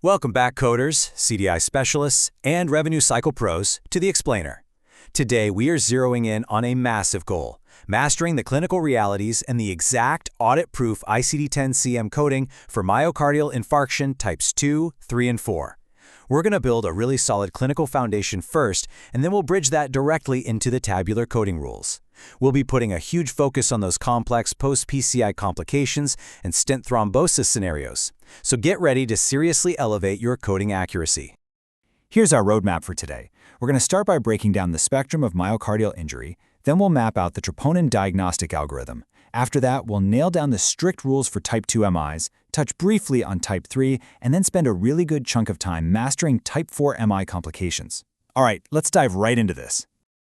Welcome back, coders, CDI specialists, and revenue cycle pros to The Explainer. Today, we are zeroing in on a massive goal, mastering the clinical realities and the exact audit-proof ICD-10-CM coding for myocardial infarction types 2, 3, and 4. We're going to build a really solid clinical foundation first, and then we'll bridge that directly into the tabular coding rules. We'll be putting a huge focus on those complex post-PCI complications and stent thrombosis scenarios. So get ready to seriously elevate your coding accuracy. Here's our roadmap for today. We're going to start by breaking down the spectrum of myocardial injury, then we'll map out the troponin diagnostic algorithm. After that, we'll nail down the strict rules for type 2 MIs, touch briefly on type 3, and then spend a really good chunk of time mastering type 4 MI complications. All right, let's dive right into this.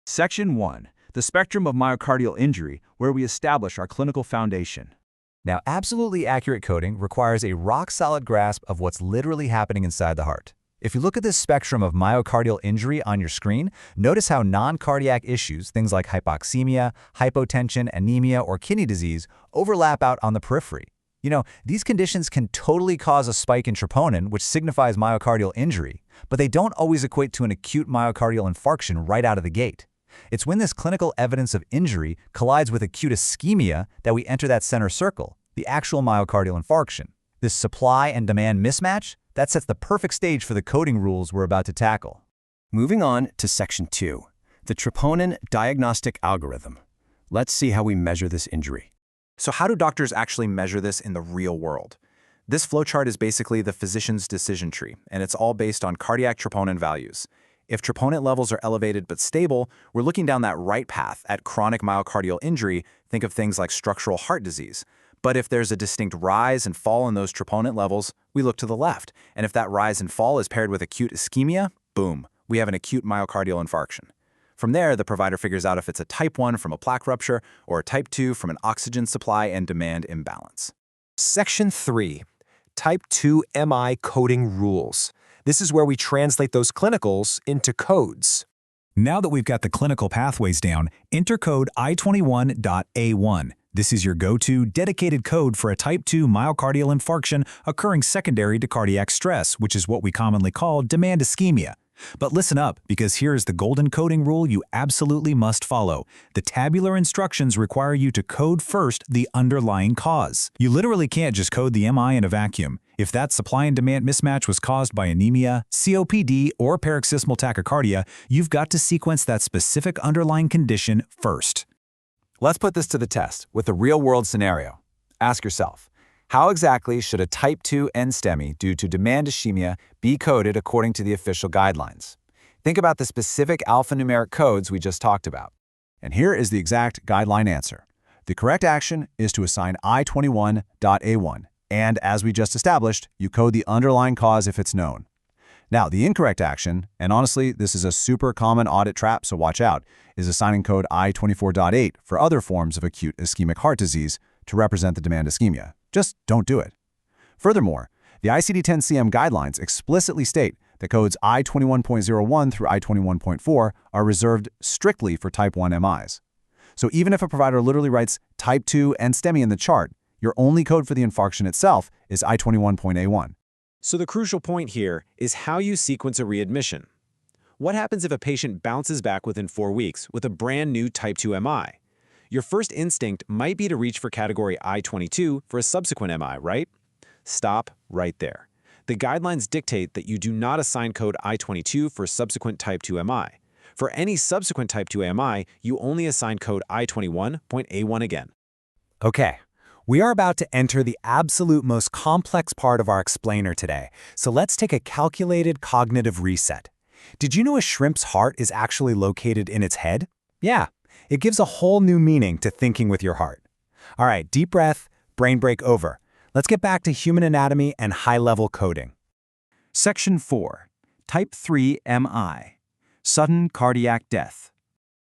Section 1. The spectrum of myocardial injury, where we establish our clinical foundation. Now, absolutely accurate coding requires a rock-solid grasp of what's literally happening inside the heart. If you look at this spectrum of myocardial injury on your screen, notice how non-cardiac issues, things like hypoxemia, hypotension, anemia, or kidney disease, overlap out on the periphery. These conditions can totally cause a spike in troponin, which signifies myocardial injury, but they don't always equate to an acute myocardial infarction right out of the gate. It's when this clinical evidence of injury collides with acute ischemia that we enter that center circle, the actual myocardial infarction. This supply and demand mismatch, that sets the perfect stage for the coding rules we're about to tackle. Moving on to Section 2, the troponin diagnostic algorithm. Let's see how we measure this injury. So how do doctors actually measure this in the real world? This flowchart is basically the physician's decision tree, and it's all based on cardiac troponin values. If troponin levels are elevated but stable, we're looking down that right path at chronic myocardial injury. Think of things like structural heart disease. But if there's a distinct rise and fall in those troponin levels, we look to the left. And if that rise and fall is paired with acute ischemia, boom, we have an acute myocardial infarction. From there, the provider figures out if it's a type 1 from a plaque rupture or a type 2 from an oxygen supply and demand imbalance. Section 3, Type 2 MI coding rules. This is where we translate those clinicals into codes. Now that we've got the clinical pathways down, enter code I21.A1. This is your go-to dedicated code for a type 2 myocardial infarction occurring secondary to cardiac stress, which is what we commonly call demand ischemia. But listen up, because here is the golden coding rule you absolutely must follow. The tabular instructions require you to code first the underlying cause. You literally can't just code the MI in a vacuum. If that supply and demand mismatch was caused by anemia, COPD, or paroxysmal tachycardia, you've got to sequence that specific underlying condition first. Let's put this to the test with a real-world scenario. Ask yourself, how exactly should a type 2 NSTEMI due to demand ischemia be coded according to the official guidelines? Think about the specific alphanumeric codes we just talked about. And here is the exact guideline answer. The correct action is to assign I21.A1. And as we just established, you code the underlying cause if it's known. Now, the incorrect action, and honestly, this is a super common audit trap, so watch out, is assigning code I24.8 for other forms of acute ischemic heart disease to represent the demand ischemia. Just don't do it. Furthermore, the ICD-10-CM guidelines explicitly state that codes I21.01 through I21.4 are reserved strictly for type 1 MIs. So even if a provider literally writes type 2 NSTEMI in the chart, your only code for the infarction itself is I21.A1. So the crucial point here is how you sequence a readmission. What happens if a patient bounces back within 4 weeks with a brand new type 2 MI? Your first instinct might be to reach for category I22 for a subsequent MI, right? Stop right there. The guidelines dictate that you do not assign code I22 for subsequent type 2 MI. For any subsequent type 2 MI, you only assign code I21.A1 again. Okay. We are about to enter the absolute most complex part of our explainer today, so let's take a calculated cognitive reset. Did you know a shrimp's heart is actually located in its head? Yeah, it gives a whole new meaning to thinking with your heart. All right, deep breath, brain break over. Let's get back to human anatomy and high-level coding. Section 4. Type 3 MI. Sudden cardiac death.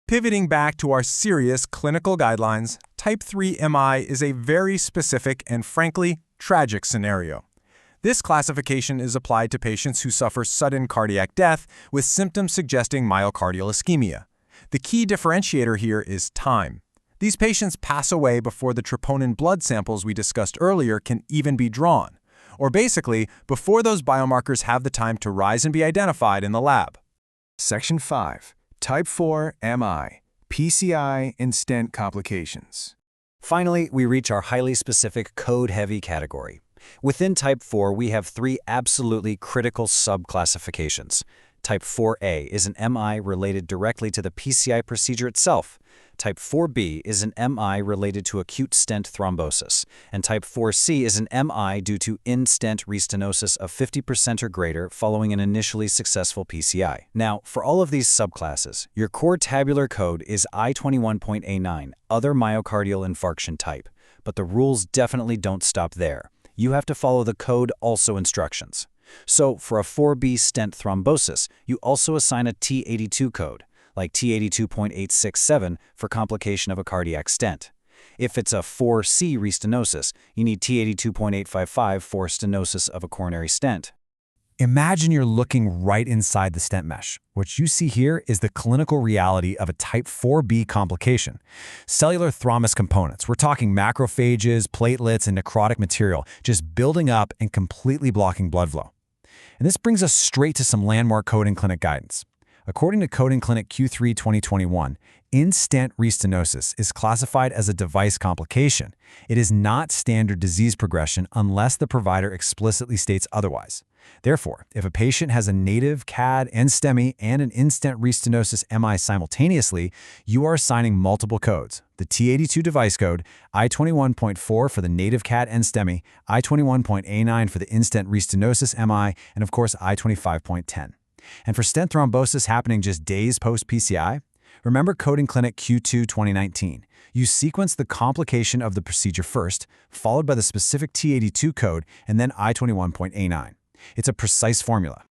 Pivoting back to our serious clinical guidelines, type 3 MI is a very specific and frankly, tragic scenario. This classification is applied to patients who suffer sudden cardiac death with symptoms suggesting myocardial ischemia. The key differentiator here is time. These patients pass away before the troponin blood samples we discussed earlier can even be drawn. or basically before those biomarkers have the time to rise and be identified in the lab. Section 5. Type 4 MI, PCI In-Stent complications. Finally, we reach our highly specific code-heavy category. Within Type 4, we have three absolutely critical subclassifications. Type 4A is an MI related directly to the PCI procedure itself. Type 4B is an MI related to acute stent thrombosis. And Type 4C is an MI due to in-stent restenosis of 50% or greater following an initially successful PCI. Now, for all of these subclasses, your core tabular code is I21.A9, other myocardial infarction type. But the rules definitely don't stop there. You have to follow the code also instructions. So for a 4B stent thrombosis, you also assign a T82 code, like T82.867 for complication of a cardiac stent. If it's a 4C restenosis, you need T82.855 for stenosis of a coronary stent. Imagine you're looking right inside the stent mesh. What you see here is the clinical reality of a type 4B complication. Cellular thrombus components. We're talking macrophages, platelets, and necrotic material just building up and completely blocking blood flow. And this brings us straight to some landmark coding clinic guidance. According to Coding Clinic Q3 2021, in-stent restenosis is classified as a device complication. It is not standard disease progression unless the provider explicitly states otherwise. Therefore, if a patient has a native CAD and STEMI and an in-stent restenosis MI simultaneously, you are assigning multiple codes: the T82 device code, I21.4 for the native CAD and STEMI, I21.A9 for the in-stent restenosis MI, and of course I25.10. And for stent thrombosis happening just days post-PCI, remember Coding Clinic Q2 2019. You sequence the complication of the procedure first, followed by the specific T82 code, and then I21.A9. It's a precise formula.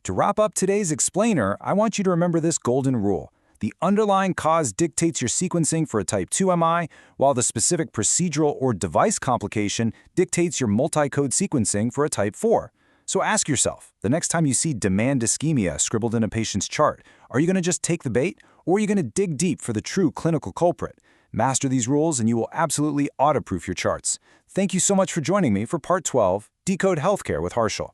To wrap up today's explainer, I want you to remember this golden rule. The underlying cause dictates your sequencing for a type 2 MI, while the specific procedural or device complication dictates your multi-code sequencing for a type 4. So ask yourself, the next time you see demand ischemia scribbled in a patient's chart, are you going to just take the bait, or are you going to dig deep for the true clinical culprit? Master these rules and you will absolutely auto-proof your charts. Thank you so much for joining me for Part 12, Decode Healthcare with Harshal.